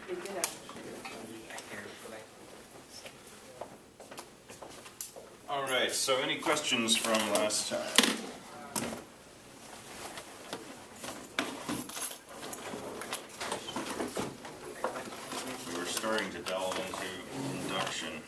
It did actually. All right, so any questions from last time? We were starting to delve into induction.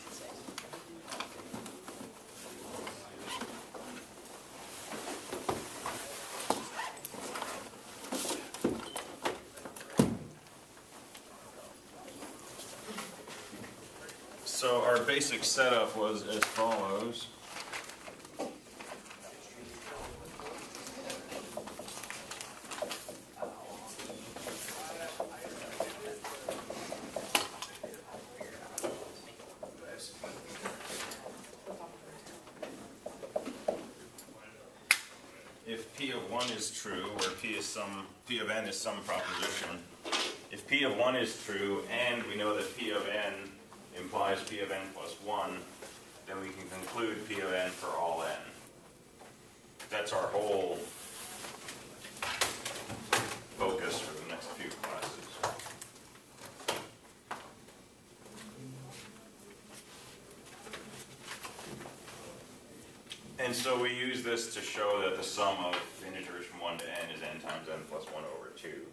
So our basic setup was as follows. If P of 1 is true, where P of n is some proposition, if P of 1 is true and we know that P of n implies P of n plus 1, then we can conclude P of n for all n. That's our whole focus for the next few classes. And so we use this to show that the sum of integers from 1 to n is n times n plus 1 over 2.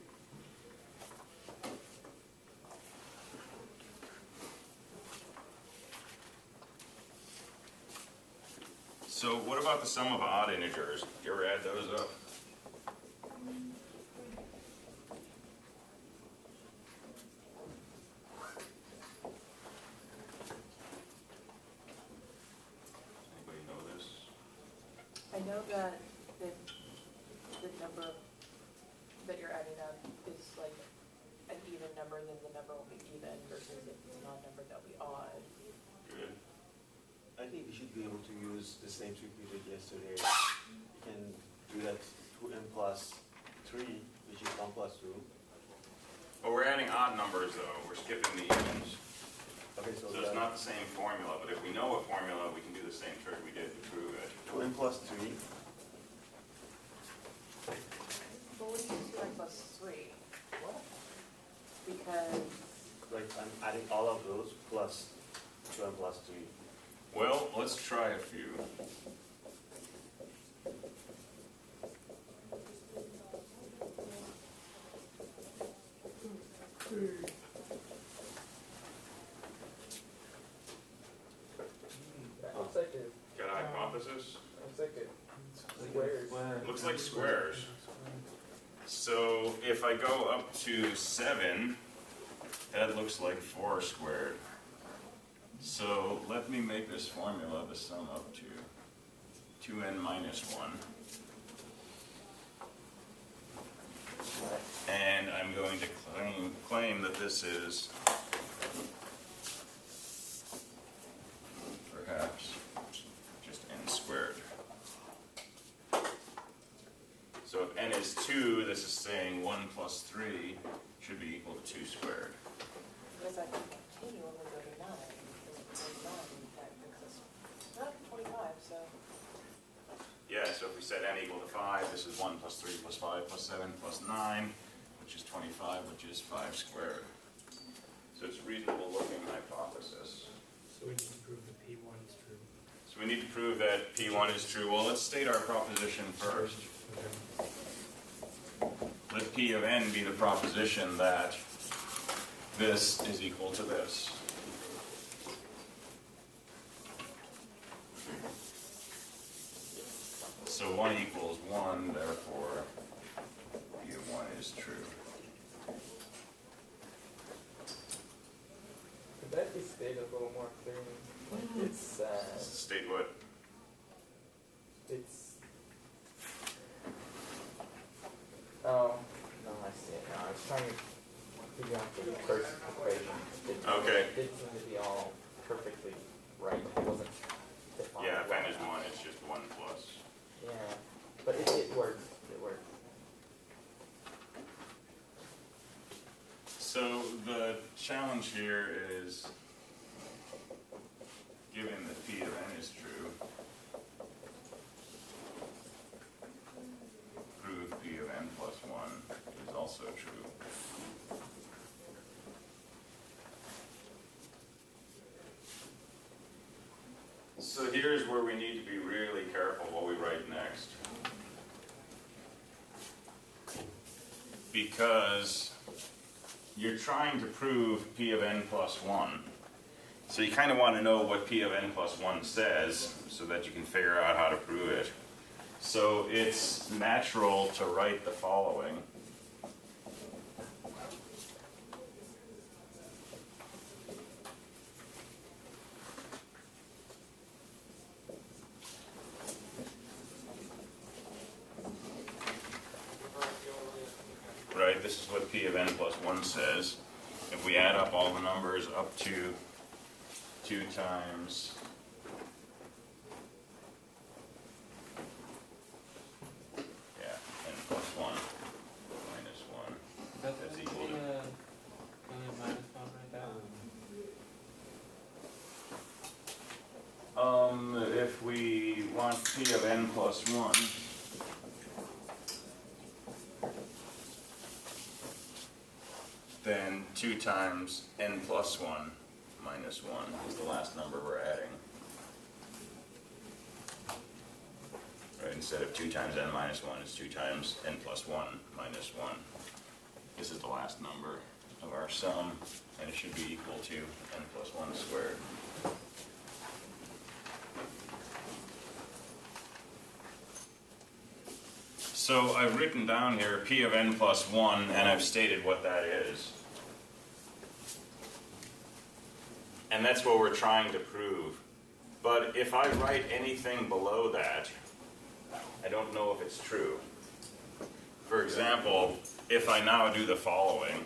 So what about the sum of odd integers? You ever add those up? Anybody know this? I know that the number that you're adding up is like an even number, then the number will be even, versus if it's an odd number, that'll be odd. Good. I think we should be able to use the same trick we did yesterday. You can do that 2n plus 3, which is 1 plus 2. But we're adding odd numbers though, we're skipping the evens. Okay, So it's not the same formula, but if we know a formula, we can do the same trick we did to prove it. 2n plus 3. But we use 2n plus 3. What? Because... Like I'm adding all of those plus 2n plus 3. Well, let's try a few. Looks like it. Got a hypothesis? Looks like it. Squares. Looks like squares. So if I go up to 7, that looks like 4 squared. So let me make this formula the sum up to 2n minus 1. And I'm going to claim that this is perhaps just n squared. So if n is 2, this is saying 1 plus 3 should be equal to 2 squared. Because I can continue when we go to 9. Because 9, that brings us not 25, so... Yeah, so if we set n equal to 5, this is 1 plus 3 plus 5 plus 7 plus 9, which is 25, which is 5 squared. So it's a reasonable looking hypothesis. So we need to prove that P1 is true. So we need to prove that P1 is true. Well, let's state our proposition first. Okay. Let P of n be the proposition that this is equal to this. So 1 equals 1, therefore P of 1 is true. Could that be stated a little more clearly? Like it's, State what? it's, oh, no, I see it now. I was trying to figure out the first equation. Okay. It didn't seem to be all perfectly right. It wasn't defined. Yeah, if n is well. 1, it's just 1 plus. Yeah, but it worked. It worked. So the challenge here is, given that P of n is true, prove P of n plus 1 is also true. So here's where we need to be really careful what we write next. Because you're trying to prove P of n plus 1. So you kind of want to know what P of n plus 1 says so that you can figure out how to prove it. So it's natural to write the following. Right, this is what P of n plus 1 says. If we add up all the numbers up to 2 times n plus 1 minus 1. That's equal to minus 1 right there? if we want P of n plus 1, then 2 times n plus 1 minus 1 is the last number we're adding. Right, instead of 2 times n minus 1, it's 2 times n plus 1 minus 1. This is the last number of our sum, and it should be equal to n plus 1 squared. So I've written down here P of n plus 1, and I've stated what that is. And that's what we're trying to prove. But if I write anything below that, I don't know if it's true. For example, if I now do the following.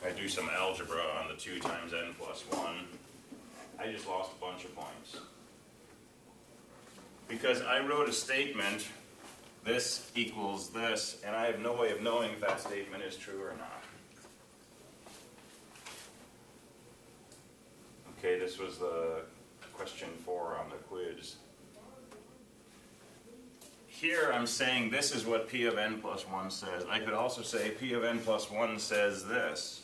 I do some algebra on the 2 times n plus 1. I just lost a bunch of points. Because I wrote a statement, this equals this, and I have no way of knowing if that statement is true or not. Okay, this was the question 4 on the quiz. Here I'm saying this is what P of n plus 1 says. I could also say P of n plus 1 says this.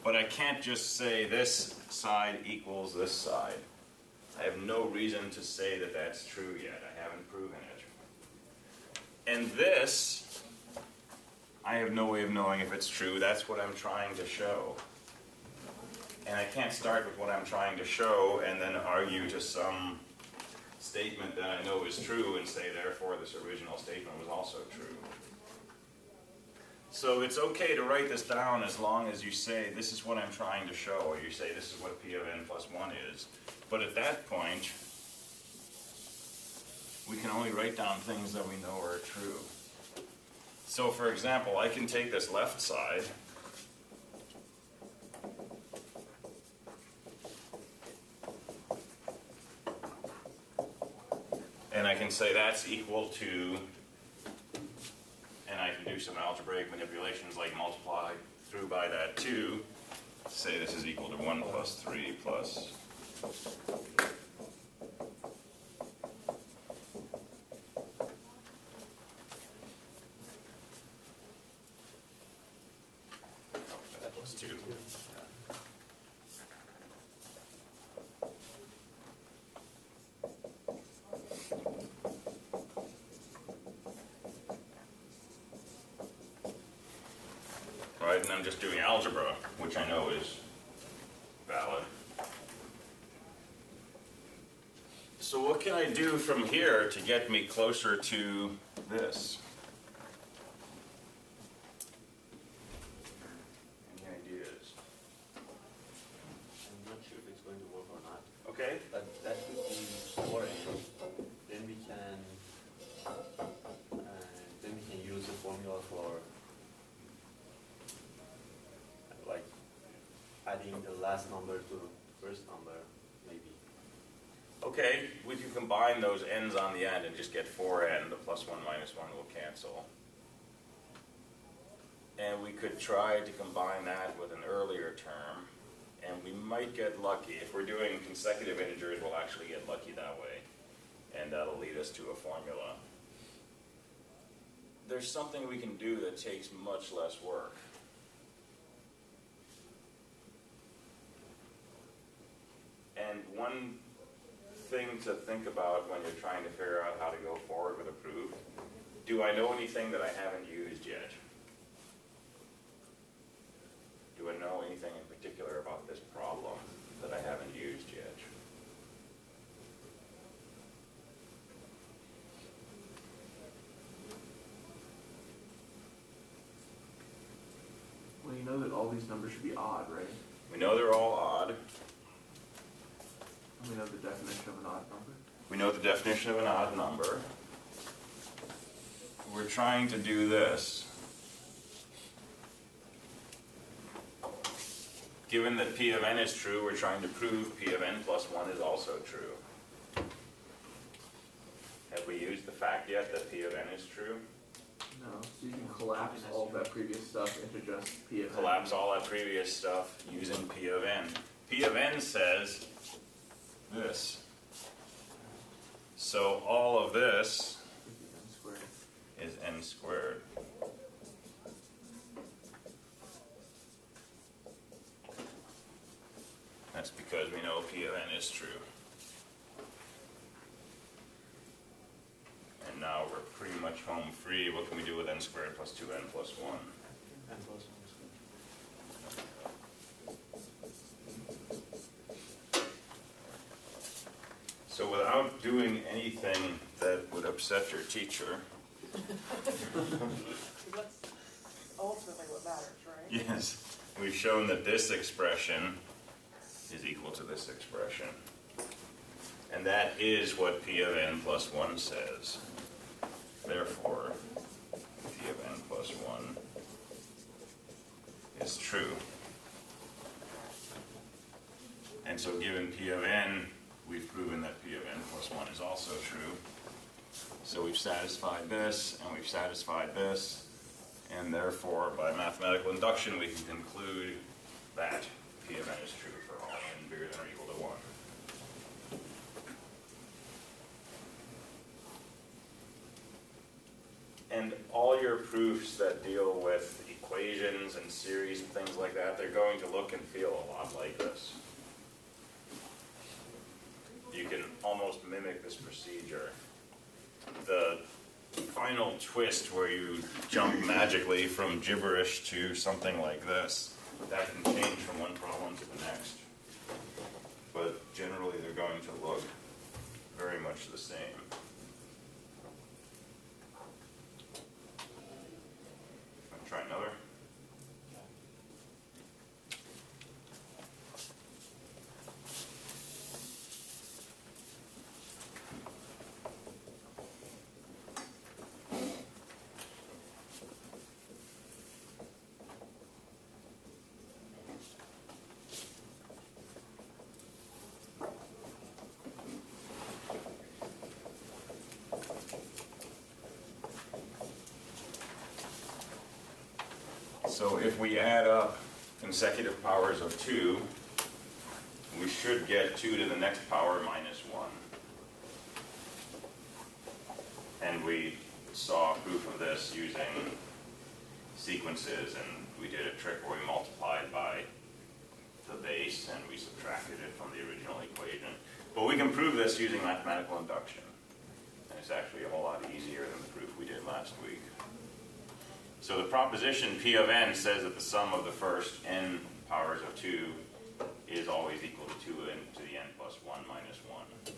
But I can't just say this side equals this side. I have no reason to say that that's true yet. I haven't proven it. And this, I have no way of knowing if it's true. That's what I'm trying to show. And I can't start with what I'm trying to show and then argue to some statement that I know is true and say, therefore, this original statement was also true. So it's okay to write this down as long as you say, this is what I'm trying to show, or you say, this is what P of n plus 1 is. But at that point, we can only write down things that we know are true. So for example, I can take this left side, and I can say that's equal to, and I can do some algebraic manipulations like multiply through by that 2, say this is equal to 1 plus 3 plus. That was 2. Right, and I'm just doing algebra, which I know is valid. So what can I do from here to get me closer to this? Any ideas? I'm not sure if it's going to work or not. Okay. But that could be 4n. Then we can use the formula for like adding the last number to the first number, maybe. Okay, we can combine those n's on the end and just get 4n. The plus 1 minus 1 will cancel. And we could try to combine that with an earlier term, and we might get lucky. If we're doing consecutive integers, we'll actually get lucky that way, and that'll lead us to a formula. there's something we can do that takes much less work. And one thing to think about when you're trying to figure out how to go forward with a proof, do I know anything that I haven't used yet? Do I know anything in particular about this problem that I haven't used yet? Well, you know that all these numbers should be odd, right? We know they're all odd. And we know the definition of an odd number. We know the definition of an odd number. We're trying to do this. Given that P of n is true, we're trying to prove P of n plus 1 is also true. Have we used the fact yet that P of n is true? No, so you can collapse all of that previous stuff into just P of n. Collapse all that previous stuff using P of n. P of n says this. So all of this N squared. is n squared. That's because we know P of n is true. And now we're pretty much home free. What can we do with n squared plus 2n plus 1? N plus 1 squared. So without doing anything that would upset your teacher, That's ultimately what matters, right? yes, we've shown that this expression is equal to this expression. And that is what P of n plus 1 says. Therefore, P of n plus 1 is true. And so given P of n, we've proven that P of n plus 1 is also true. So we've satisfied this, and we've satisfied this, and therefore, by mathematical induction, we can conclude that P of n is true for all n bigger than or equal to 1. And all your proofs that deal with equations and series and things like that, they're going to look and feel a lot like this. You can almost mimic this procedure. The final twist where you jump magically from gibberish to something like this, that can change from one problem to the next. But generally they're going to look very much the same. Wanna try another? So if we add up consecutive powers of 2, we should get 2 to the next power minus 1. And we saw proof of this using sequences, and we did a trick where we multiplied by the base and we subtracted it from the original equation. But we can prove this using mathematical induction. And it's actually a whole lot easier than the proof we did last week. So the proposition P of n says that the sum of the first n powers of 2 is always equal to 2n to the n plus 1 minus 1.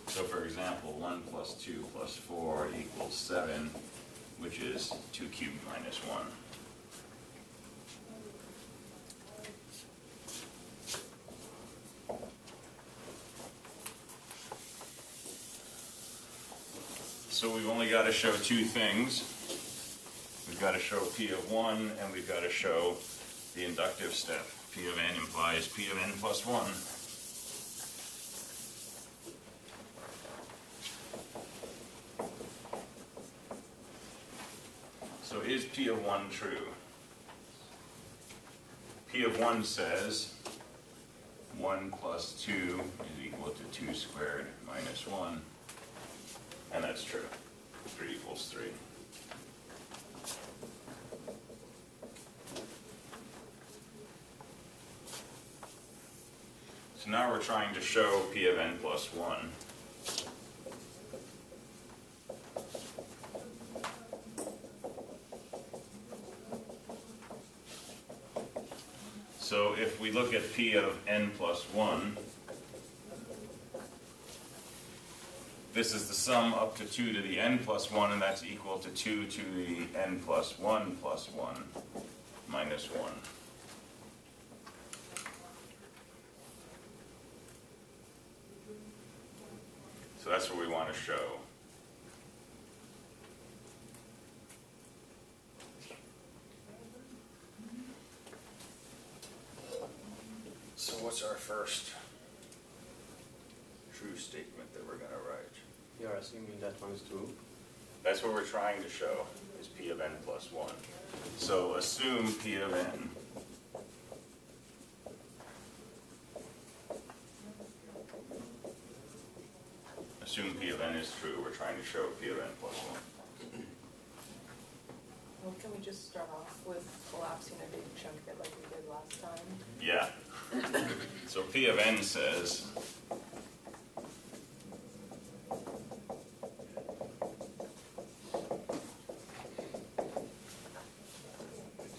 So for example, 1 plus 2 plus 4 equals 7, which is 2 cubed minus 1. So we've only got to show two things. We've got to show P of 1, and we've got to show the inductive step. P of n implies P of n plus 1. So is P of 1 true? P of 1 says 1 plus 2 is equal to 2 squared minus 1. And that's true. 3 equals 3. So now we're trying to show P of n plus 1. So if we look at P of n plus 1, this is the sum up to 2 to the n plus 1, and that's equal to 2 to the n plus 1 minus 1. So that's what we want to show. So what's our first true statement that we're going to write? You're assuming that one is true. That's what we're trying to show, is P of n plus 1. So assume P of n. Assume P of n is true. We're trying to show P of n plus 1. Well, can we just start off with collapsing a big chunk of it like we did last time? Yeah. So P of n says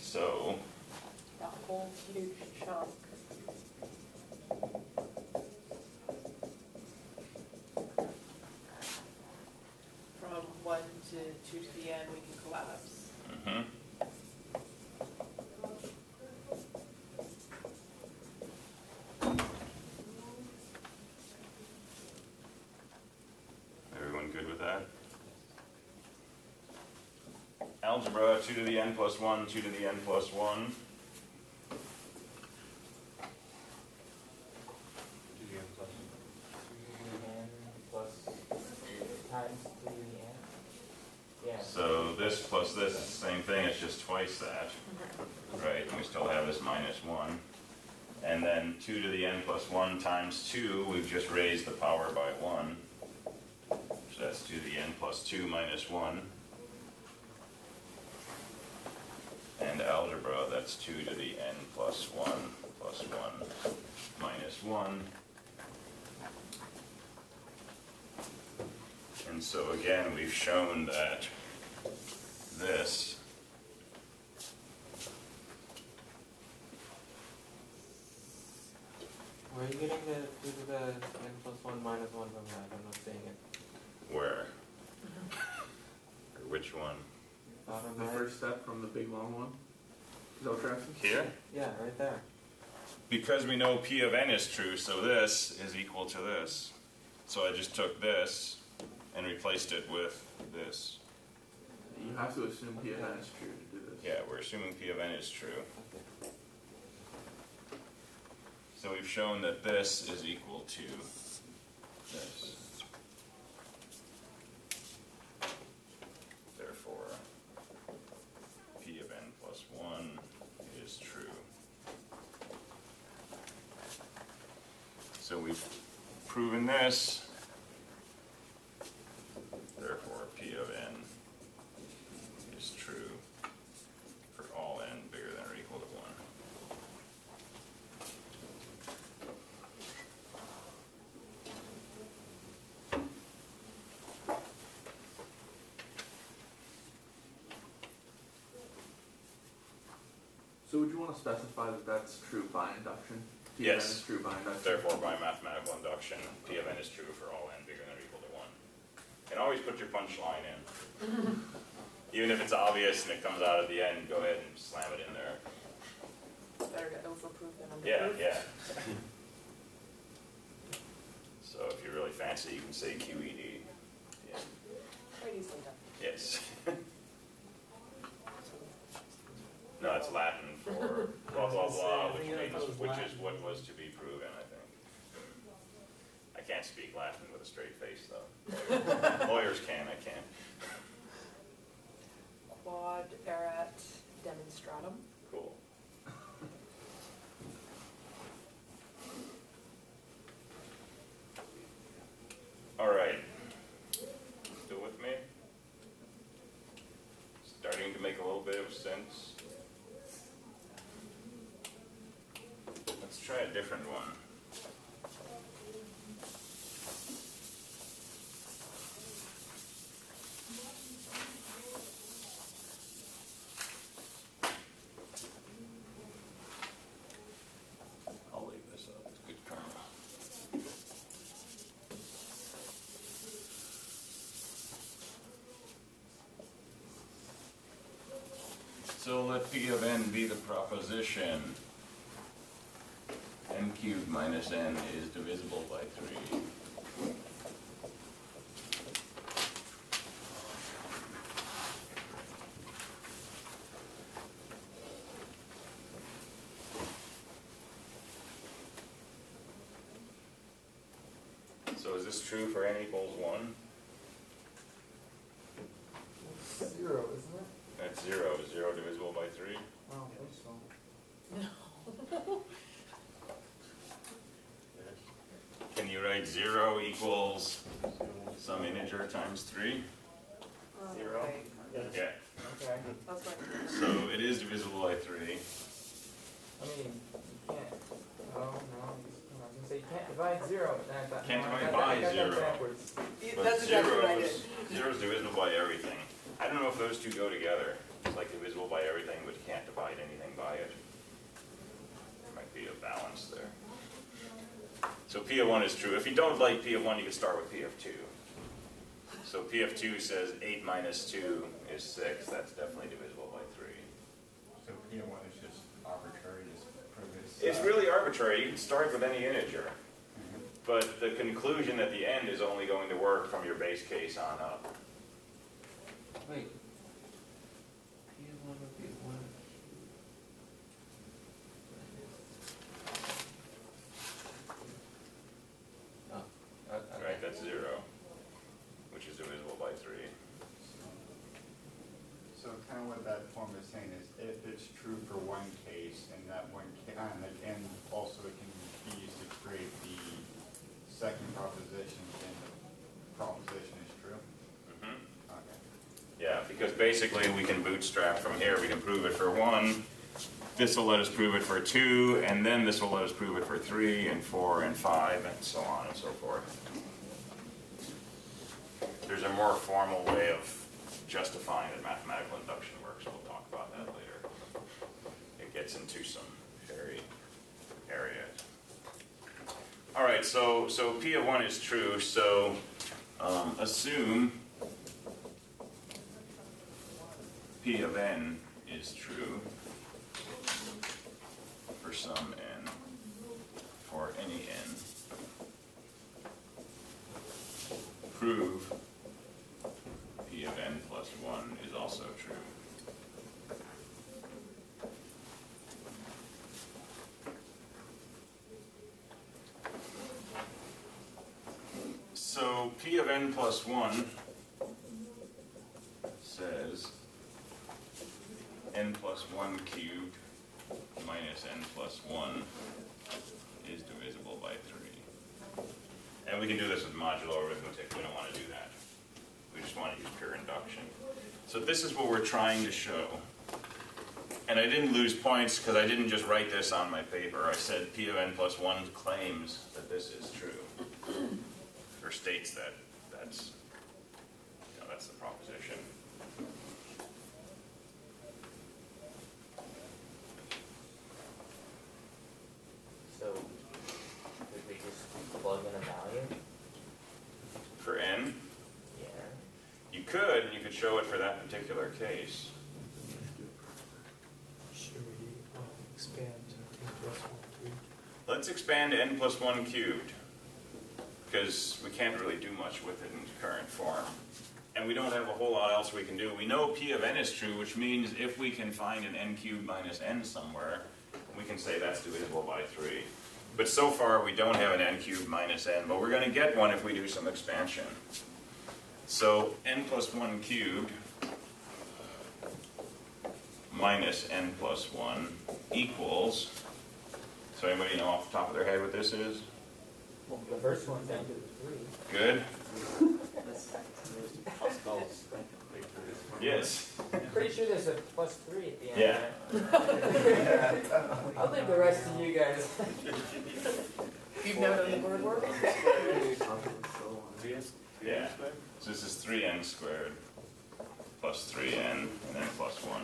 so That whole huge chunk. From 1 to 2 to the n, we can collapse. mhm. Everyone good with that? Algebra, 2 to the n plus 1, 2 to the n plus 1. n plus times 2 to the n. Yeah. So this plus this is the same thing, it's just twice that. Right, and we still have this minus 1. And then 2 to the n plus 1 times 2, we've just raised the power by 1. So that's 2 to the n plus 2 minus 1. And algebra, that's 2 to the n plus 1 minus 1. And so again, we've shown that this Where are you getting the 2 to the n plus 1 minus 1 from that? I'm not seeing it. where? Or which one? Bottom The right? first step from the big long one. Is that what you're asking? Here? Yeah, right there. Because we know P of n is true, so this is equal to this. So I just took this and replaced it with this. You have to assume P of n is true to do this. Yeah, we're assuming P of n is true. Okay. So we've shown that this is equal to this. Therefore, P of n plus 1 is true. So we've proven this. Therefore, P of n is true for all n bigger than or equal to 1. So would you want to specify that that's true by induction? P of n Yes. is true by induction. Therefore, by mathematical induction, P of n is true for all n bigger than or equal to 1. And always put your punchline in. Even if it's obvious and it comes out at the end, go ahead and slam it in there. Better to overproof than Yeah, underproof. yeah. So if you're really fancy, you can say QED. Yeah. Quite easily done. Yes. No, it's Latin for blah, blah, blah, which is what was to be proven, I think. I can't speak Latin with a straight face, though. Lawyers can, I can't. Quad erat demonstratum. Cool. All right. Still with me? Starting to make a little bit of sense. Let's try a different one. So let P of n be the proposition. N cubed minus n is divisible by 3. So is this true for n equals 1? It's 0, isn't it? That's 0. Is 0 divisible by 3? I don't think so. Can you write 0 equals some integer times 3? Zero. Right. Yeah. Okay. That's fine. So it is divisible by 3. I mean, you can't. Oh, no. I was gonna say you can't divide 0, but then I thought. Can't no, divide I got by that 0. backwards. But That's exactly what I did. 0 is divisible by everything. I don't know if those two go together. It's like divisible by everything, but you can't divide anything by it. There might be a balance there. So P of 1 is true. If you don't like P of 1, you can start with P of 2. So P of 2 says 8 minus 2 is 6. That's definitely divisible by 3. So P of 1 is just arbitrary, just prove it's. It's really arbitrary. You can start with any integer. But the conclusion at the end is only going to work from your base case on up. Wait. P of 1 would be 1. Oh, okay. Right, that's 0, which is divisible by 3. So kind of what that form is saying is if it's true for one case and that one, and also it can be used to create the second proposition, then the proposition is true? Mhm. Okay. Yeah, because basically we can bootstrap from here. We can prove it for 1. This will let us prove it for 2, and then this will let us prove it for 3 and 4 and 5 and so on and so forth. There's a more formal way of justifying that mathematical induction works. We'll talk about that later. It gets into some hairy areas. All right, so P of 1 is true, so assume P of n is true for some n, for any n. Prove P of n plus 1 is also true. So P of n plus 1 says n plus 1 cubed minus n plus 1 is divisible by 3. And we can do this with modular arithmetic. We don't want to do that. We just want to use pure induction. So this is what we're trying to show. And I didn't lose points because I didn't just write this on my paper. I said P of n plus 1 claims that this is true. Or states that that's the proposition. So, did we just plug in a value? For n, Yeah. you could, and you could show it for that particular case. Should we expand to n plus 1, 3? Let's expand to n plus 1 cubed, because we can't really do much with it in its current form. And we don't have a whole lot else we can do. We know P of n is true, which means if we can find an n cubed minus n somewhere, we can say that's divisible by 3. But so far, we don't have an n cubed minus n, but we're going to get one if we do some expansion. So n plus 1 cubed minus n plus 1 equals, so anybody know off the top of their head what this is? Well, the first one's down to 3. Good? Pascal's. Yes. Pretty sure there's a plus 3 at the end. Yeah. I'll leave the rest to you guys. You've never done the word work? Yeah. So this is 3n squared plus 3n and then plus 1.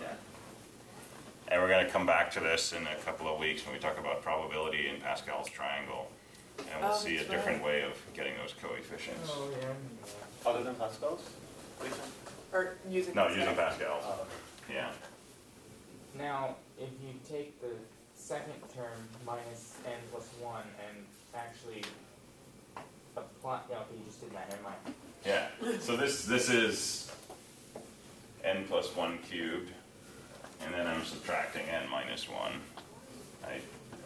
And we're going to come back to this in a couple of weeks when we talk about probability in Pascal's triangle. And we'll Oh, see a that's different right. way of getting those coefficients. Oh, yeah. Other than Pascal's? Or using. No, using Pascal's. Oh, Yeah. Now, if you take the second term minus n plus 1 and actually apply, yeah, okay, you just did that, never mind. Yeah, so this is n plus 1 cubed, and then I'm subtracting n minus 1. I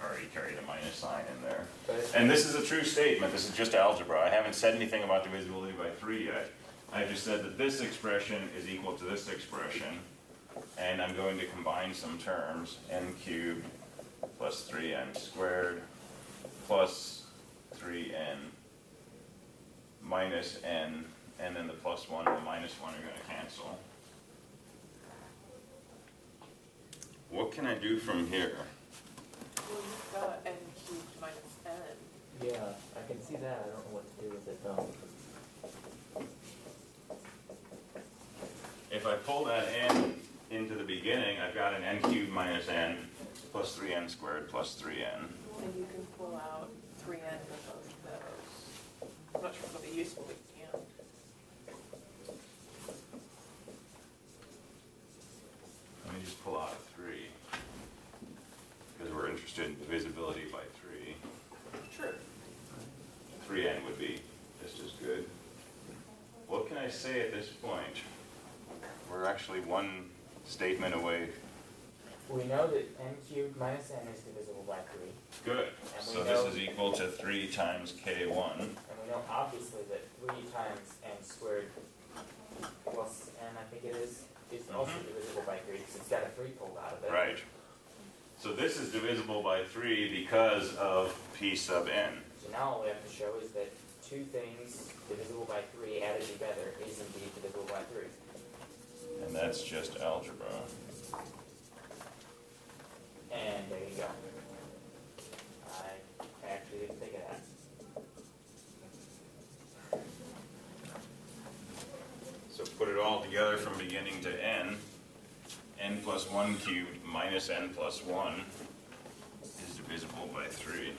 already carried a minus sign in there. And this is a true statement, this is just algebra. I haven't said anything about divisibility by 3 yet. I just said that this expression is equal to this expression, and I'm going to combine some terms, n cubed plus 3n squared plus 3n minus n, and then the plus 1 and the minus 1 are going to cancel. What can I do from here? Well, you've got n cubed minus n. Yeah, I can see that. I don't know what to do with it though. If I pull that n into the beginning, I've got an n cubed minus n plus 3n squared plus 3n. And you can pull out 3n with both of those. I'm not sure if it'll be useful, but you can. Let me just pull out a 3, because we're interested in divisibility by 3. Sure. 3n would be just as good. What can I say at this point? We're actually one statement away. We know that n cubed minus n is divisible by 3. Good. And we So know- this is equal to 3 times k1. And we know obviously that 3 times n squared plus n, I think it is also divisible by 3 because it's got a 3 pulled out of it. Right. So this is divisible by 3 because of p sub n. So now all we have to show is that two things divisible by 3 added together is indeed divisible by 3. And that's just algebra. And there you go. I actually didn't think of that. So put it all together from beginning to n. N plus 1 cubed minus n plus 1 is divisible by 3.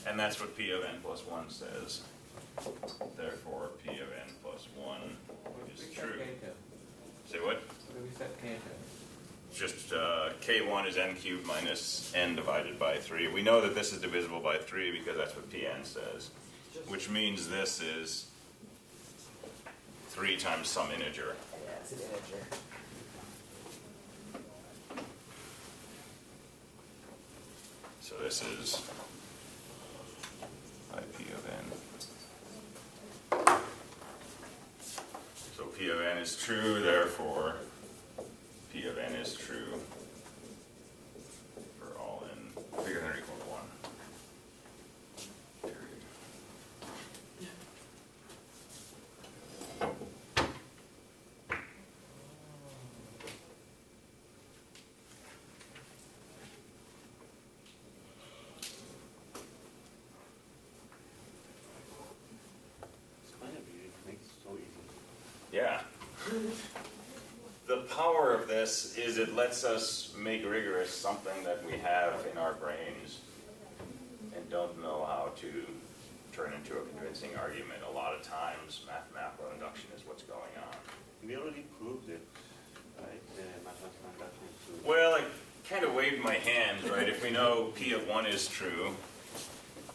And that's what p of n plus 1 says. Therefore, p of n plus 1 is true. Say what? What do we set k to? Just k1 is n cubed minus n divided by 3. We know that this is divisible by 3 because that's what pn says, which means this is 3 times some integer. Yeah, it's an integer. So this is by p of n. So p of n is true, therefore p of n is true for all n bigger than or equal to 1. Period. It's kind of weird, it makes it so easy. Yeah. The power of this is it lets us make rigorous something that we have in our brains and don't know how to turn into a convincing argument. A lot of times, mathematical induction is what's going on. We already proved it, right? The mathematical induction is true. Well, I kind of waved my hands, right? If we know p of 1 is true,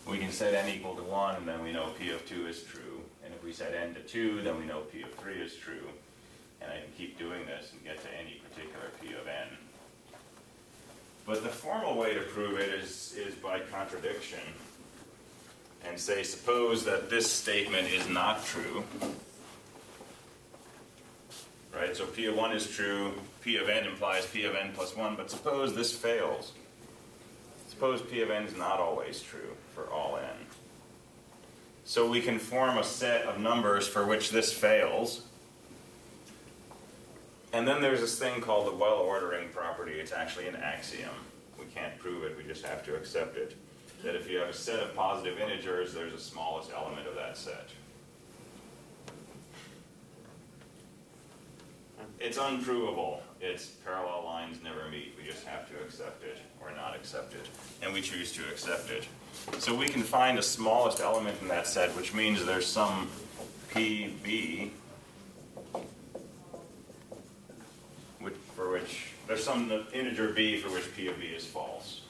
we can set n equal to 1, and then we know p of 2 is true. And if we set n to 2, then we know p of 3 is true. And I can keep doing this and get to any particular p of n. But the formal way to prove it is by contradiction. And say, suppose that this statement is not true. Right, so p of 1 is true, p of n implies p of n plus 1, but suppose this fails. Suppose p of n is not always true for all n. So we can form a set of numbers for which this fails. And then there's this thing called the well-ordering property. It's actually an axiom. We can't prove it, we just have to accept it. That if you have a set of positive integers, there's a smallest element of that set. It's unprovable. It's parallel lines never meet. We just have to accept it or not accept it. And we choose to accept it. So we can find the smallest element in that set, which means there's some PB there's some integer b for which p of b is false.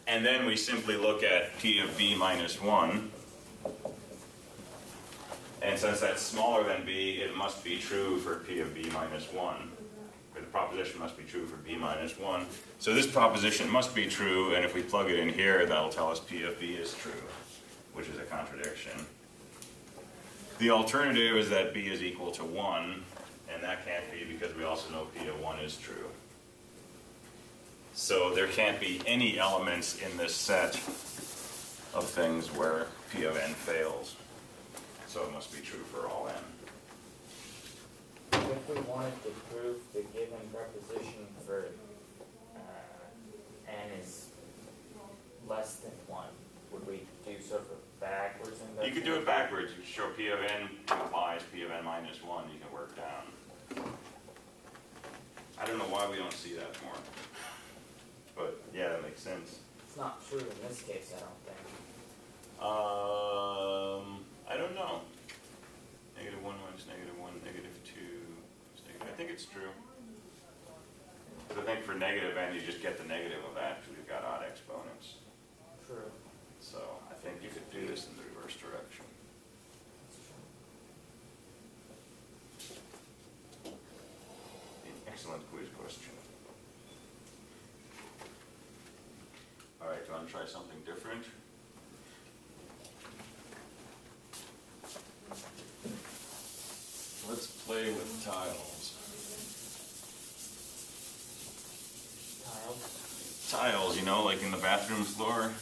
And then we simply look at p of b minus 1. And since that's smaller than b, it must be true for p of b minus 1. Or the proposition must be true for b minus 1. So this proposition must be true, and if we plug it in here, that'll tell us p of b is true, which is a contradiction. The alternative is that b is equal to 1, and that can't be because we also know p of 1 is true. So there can't be any elements in this set of things where p of n fails. So it must be true for all n. If we wanted to prove the given proposition for n is less than 1, would we do sort of backwards induction? You could do it backwards. You show p of n implies p of n minus 1. You can work down. I don't know why we don't see that more. But yeah, that makes sense. It's not true in this case, I don't think. I don't know. -1 minus -1, -2. I think it's true. But I think for negative n, you just get the negative of that because we've got odd exponents. True. So I think you could do this in the reverse direction. Excellent quiz question. All right, do you want to try something different? Let's play with tiles. Tiles. Tiles, you know, like in the bathroom floor.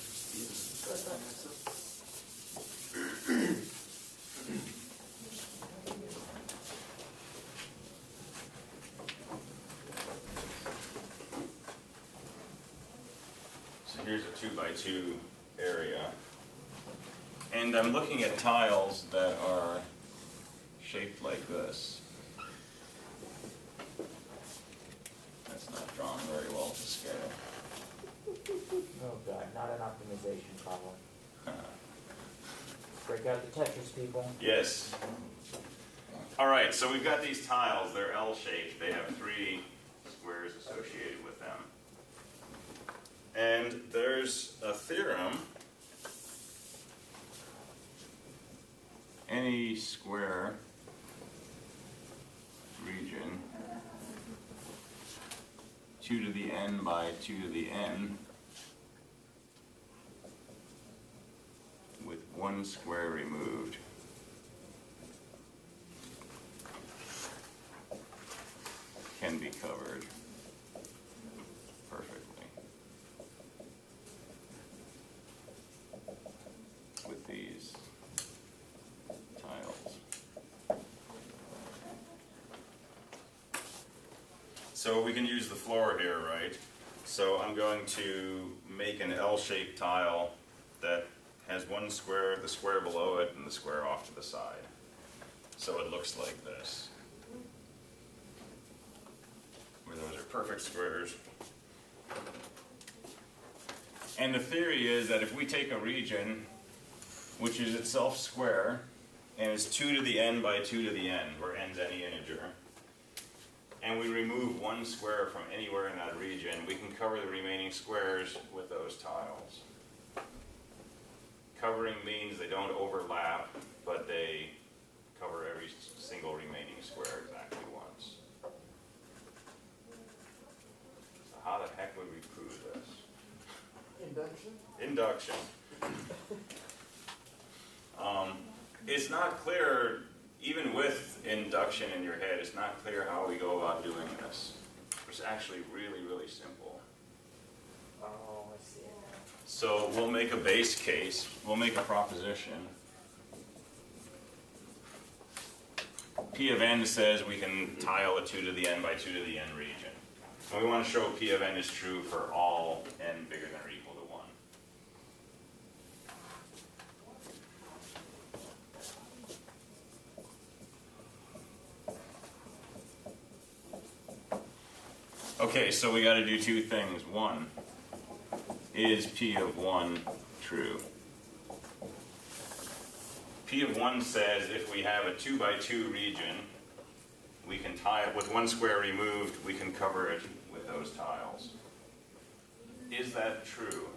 So here's a 2x2 area. And I'm looking at tiles that are shaped like this. That's not drawn very well to scale. Oh god, not an optimization problem. Break out the Tetris, people. Yes. All right, so we've got these tiles. They're L-shaped. They have 3 squares associated with them. And there's a theorem. Any square region 2 to the n by 2 to the n with 1 square removed can be covered perfectly with these tiles. So we can use the floor here, right? So I'm going to make an L-shaped tile that has 1 square, the square below it, and the square off to the side. So it looks like this. Where those are perfect squares. And the theory is that if we take a region which is itself square and is 2 to the n by 2 to the n, where n's any integer, and we remove 1 square from anywhere in that region, we can cover the remaining squares with those tiles. Covering means they don't overlap, but they cover every single remaining square exactly once. So how the heck would we prove this? Induction? Induction. It's not clear, even with induction in your head, it's not clear how we go about doing this. It's actually really, really simple. Oh, I see it now. So we'll make a base case, we'll make a proposition. P of n says we can tile a 2 to the n by 2 to the n region. And we want to show P of n is true for all n bigger than or equal to 1. Okay, so we got to do 2 things. 1, is P of 1 true? P of 1 says if we have a 2 by 2 region we can tile, with one square removed, we can cover it with those tiles. Is that true?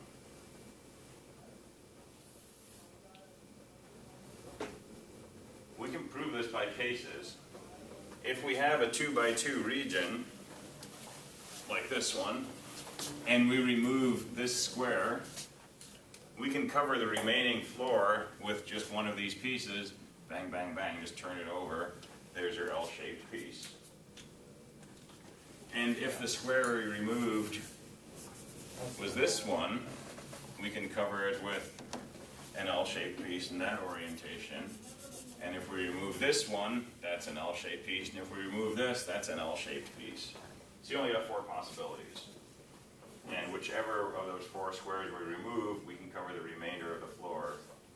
We can prove this by cases. If we have a 2 by 2 region, like this one, and we remove this square, we can cover the remaining floor with just one of these pieces. Bang, bang, bang, just turn it over. There's your L-shaped piece. And if the square we removed was this one, we can cover it with an L-shaped piece in that orientation. And if we remove this one, that's an L-shaped piece. And if we remove this, that's an L-shaped piece. So you only got 4 possibilities. And whichever of those 4 squares we remove, we can cover the remainder of the floor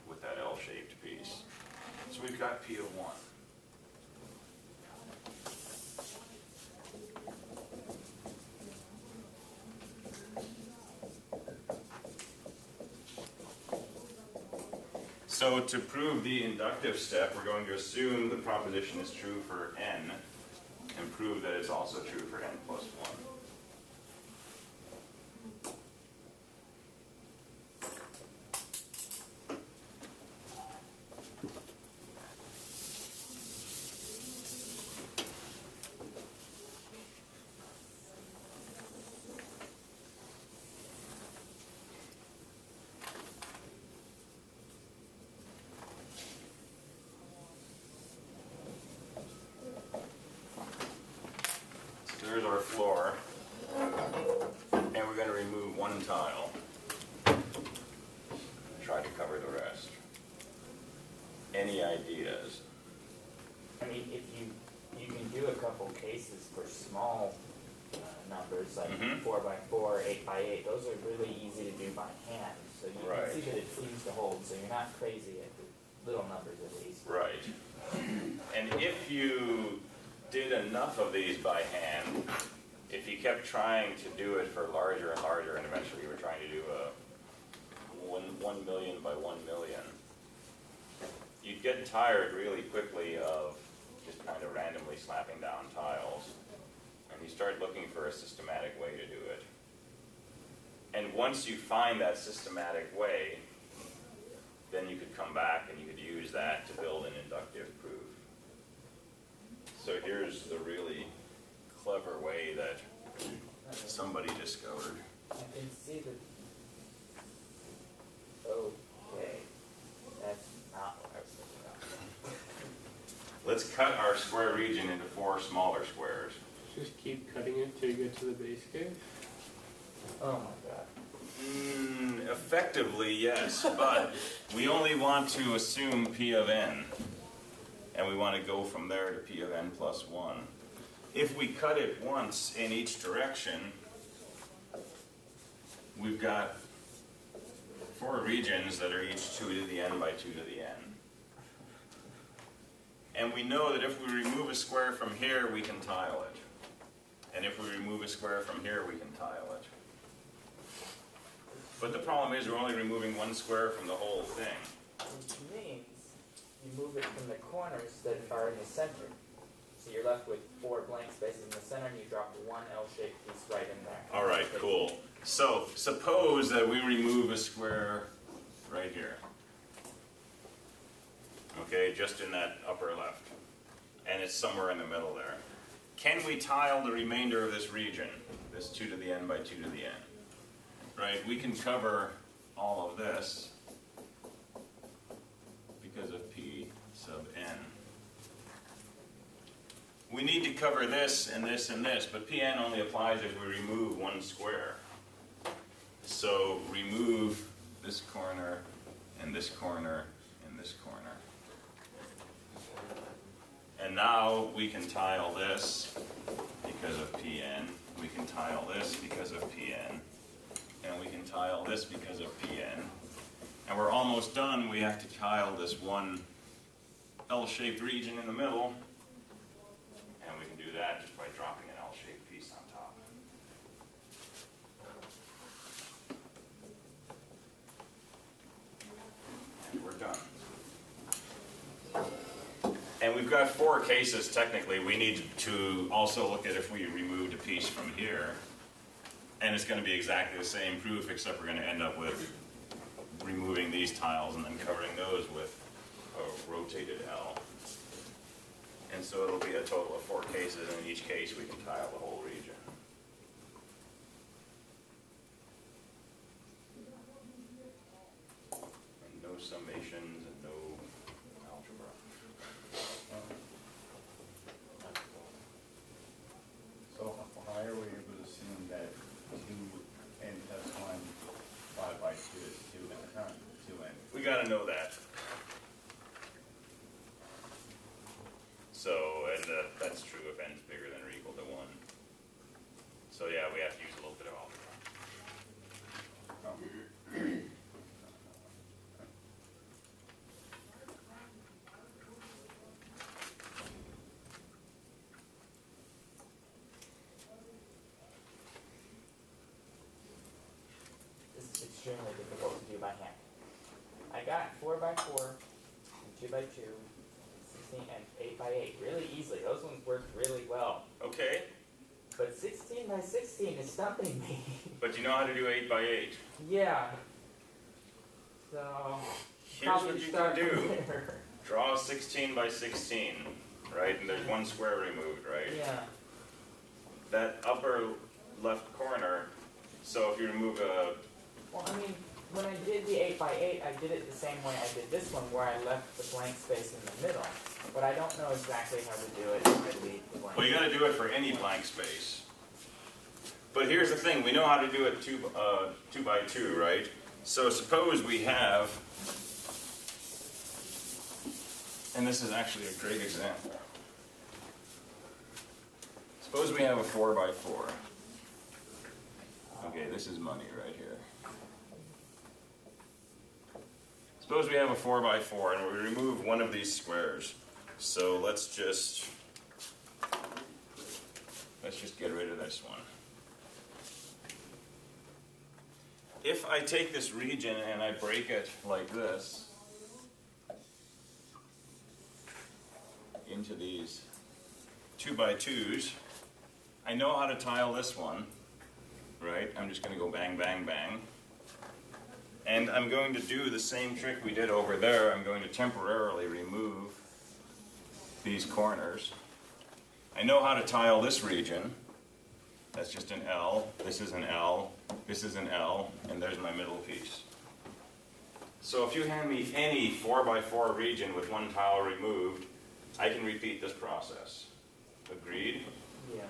with that L-shaped piece. So we've got P of 1. So to prove the inductive step, we're going to assume the proposition is true for n and prove that it's also true for n plus 1. There's our floor, and we're going to remove one tile, try to cover the rest. Any ideas? I mean, if you can do a couple cases for small numbers, like 4 by 4, 8 by 8, those are really easy to do by hand, so you Right. can see that it seems to hold, so you're not crazy at the little numbers at least. Right. And if you did enough of these by hand, if you kept trying to do it for larger and larger, and eventually you were trying to do a 1 million by 1 million, you'd get tired really quickly of just kind of randomly slapping down tiles, and you start looking for a systematic way to do it. And once you find that systematic way, then you could come back and you could use that to build an inductive proof. So here's the really clever way that somebody discovered. I can see that. Okay, that's not what I was thinking of. Let's cut our square region into 4 smaller squares. Just keep cutting it till you get to the base case. Oh my god. Effectively, yes, but we only want to assume P of n, and we want to go from there to P of n plus 1. If we cut it once in each direction, we've got 4 regions that are each 2 to the n by 2 to the n. And we know that if we remove a square from here, we can tile it. And if we remove a square from here, we can tile it. But the problem is we're only removing 1 square from the whole thing. Which means you move it from the corners that are in the center. So you're left with 4 blank spaces in the center, and you drop 1 L-shaped piece right in there. All right, cool. So suppose that we remove a square right here. Okay, just in that upper left. And it's somewhere in the middle there. Can we tile the remainder of this region, this 2 to the n by 2 to the n? Right, we can cover all of this because of P sub n. We need to cover this and this and this, but Pn only applies if we remove 1 square. So remove this corner and this corner and this corner. And now we can tile this because of Pn. We can tile this because of Pn. And we can tile this because of Pn. And we're almost done. We have to tile this 1 L-shaped region in the middle. And we can do that just by dropping an L-shaped piece on top. And we're done. And we've we've got 4 cases technically. We need to also look at if we removed a piece from here. And it's going to be exactly the same proof, except we're going to end up with removing these tiles and then covering those with a rotated L. And so it'll be a total of 4 cases, and in each case we can tile the whole region. And no summations and no algebra. So how are we able to assume that 2n plus 1 divided by 2 is 2n? We got to know that. So, and that's true if n is bigger than or equal to 1. So yeah, we have to use a little bit of algebra. Oh. This is extremely difficult to do by hand. I got 4 by 4 and 2 by 2, 16 and 8 by 8 really easily. Those ones worked really well. Okay, But 16 by 16 is stumping me. but you know how to do 8 by 8. Yeah. So Here's probably what you start can do. from there. Draw 16 by 16, right? And there's 1 square removed, right? Yeah. That upper left corner, so if you remove a, Well, I mean, when I did the 8 by 8, I did it the same way I did this one, where I left the blank space in the middle. But I don't know exactly how to do it if I leave the blank. well, you got to do it for any blank space. But here's the thing, we know how to do it 2 by 2, right? So suppose we have, and this is actually a great example. Suppose we have a 4 by 4. Okay, this is money right here. Suppose we have a 4 by 4 and we remove one of these squares. So let's just get rid of this one. If I take this region and I break it like this into these 2 by 2s, I know how to tile this one, right? I'm just going to go bang, bang, bang. And I'm going to do the same trick we did over there. I'm going to temporarily remove these corners. I know how to tile this region. That's just an L, this is an L, this is an L, and there's my middle piece. So if you hand me any 4 by 4 region with 1 tile removed, I can repeat this process. Agreed? Yeah.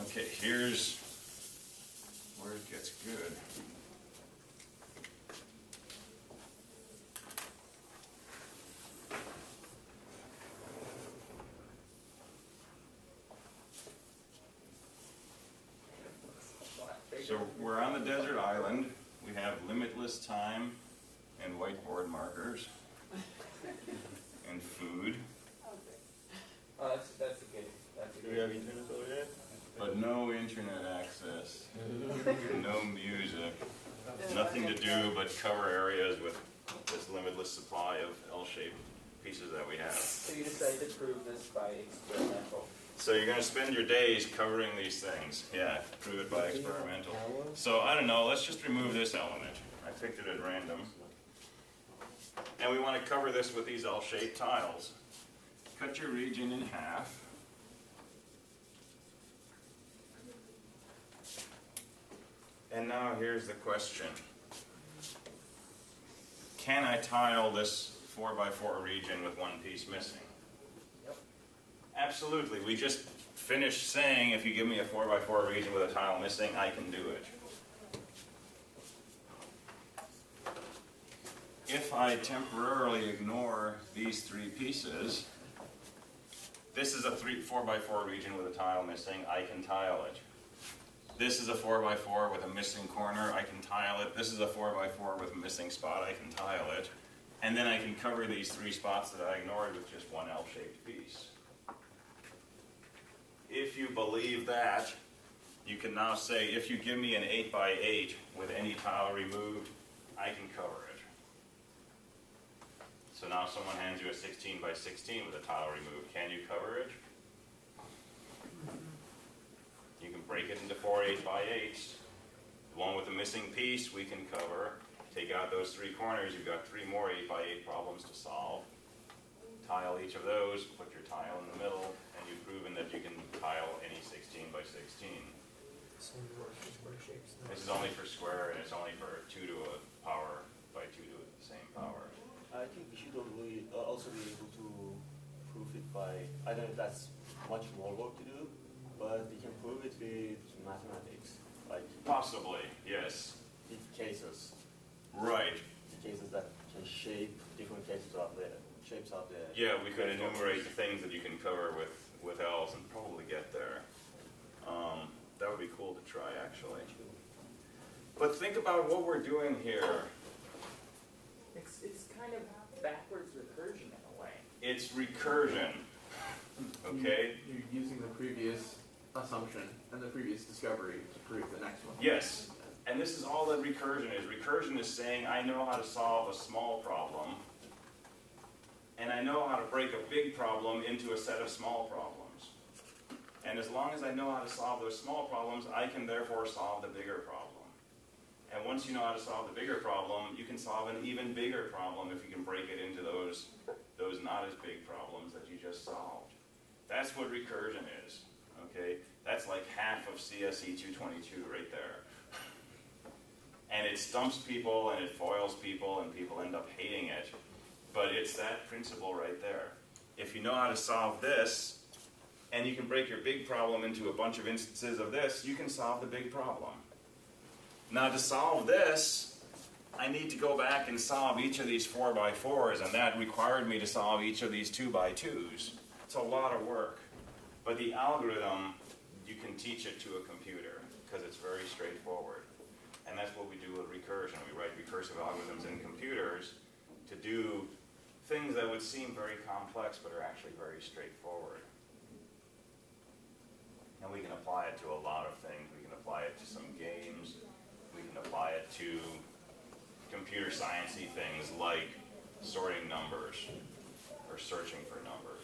Okay, here's where it gets good. So we're on the desert island. We have limitless time and whiteboard markers and food, Oh, that's a good. Do we have internet over there? but no internet access, no music, nothing to do but cover areas with this limitless supply of L-shaped pieces that we have. So you decided to prove this by experimental. So you're going to spend your days covering these things. Yeah, prove it by experimental. So I don't know, let's just remove this element. I picked it at random. And we want to cover this with these L-shaped tiles. Cut your region in half. And now here's the question. Can I tile this 4 by 4 region with 1 piece missing? Absolutely. We just finished saying if you give me a 4 by 4 region with a tile missing, I can do it. If I temporarily ignore these 3 pieces, this is a 4 by 4 region with a tile missing, I can tile it. This is a 4 by 4 with a missing corner, I can tile it. This is a 4 by 4 with a missing spot, I can tile it. And then I can cover these 3 spots that I ignored with just 1 L-shaped piece. If you believe that, you can now say, if you give me an 8 by 8 with any tile removed, I can cover it. So now someone hands you a 16 by 16 with a tile removed. Can you cover it? You can break it into 4 8 by 8s. The one with the missing piece we can cover. Take out those 3 corners, you've got 3 more 8 by 8 problems to solve. Tile each of those, put your tile in the middle, and you've proven that you can tile any 16 by 16. Same works for square shapes. no? This is only for square, and it's only for 2 to a power by 2 to the same power. I think we should also be able to prove it by, I don't know if that's much more work to do, but we can prove it with mathematics, like Possibly, yes. with cases. Right. The cases that can shape different cases of the shapes of the. Yeah, we could enumerate the things that you can cover with L's and probably get there. That would be cool to try, actually. But think about what we're doing here. It's kind of backwards recursion in a way. It's recursion, okay? You're using the previous assumption and the previous discovery to prove the next one. Yes, and this is all that recursion is. Recursion is saying I know how to solve a small problem, and I know how to break a big problem into a set of small problems. And as long as I know how to solve those small problems, I can therefore solve the bigger problem. And once you know how to solve the bigger problem, you can solve an even bigger problem if you can break it into those not as big problems that you just solved. That's what recursion is, okay? That's like half of CSE 222 right there. And it stumps people and it foils people and people end up hating it. But it's that principle right there. If you know how to solve this, and you can break your big problem into a bunch of instances of this, you can solve the big problem. Now to solve this, I need to go back and solve each of these 4 by 4s, and that required me to solve each of these 2 by 2s. It's a lot of work. But the algorithm, you can teach it to a computer, because it's very straightforward. And that's what we do with recursion. We write recursive algorithms in computers to do things that would seem very complex, but are actually very straightforward. And we can apply it to a lot of things. We can apply it to some games. We can apply it to computer science-y things like sorting numbers or searching for numbers.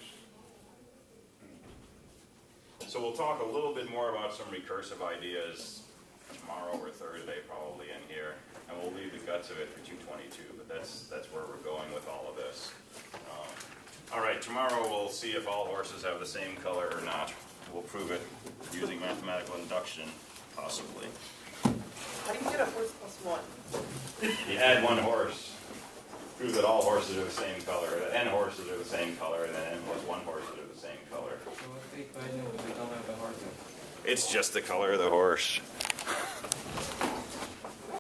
So we'll talk a little bit more about some recursive ideas tomorrow or Thursday probably in here, and we'll leave the guts of it for 222, but that's where we're going with all of this. All right, tomorrow we'll see if all horses have the same color or not. We'll prove it using mathematical induction, possibly. How do you get a horse plus 1? You add 1 horse, prove that all horses are the same color, that n horses are the same color, and then n plus 1 horses are the same color. So what if I know the color of the horse? It's just the color of the horse.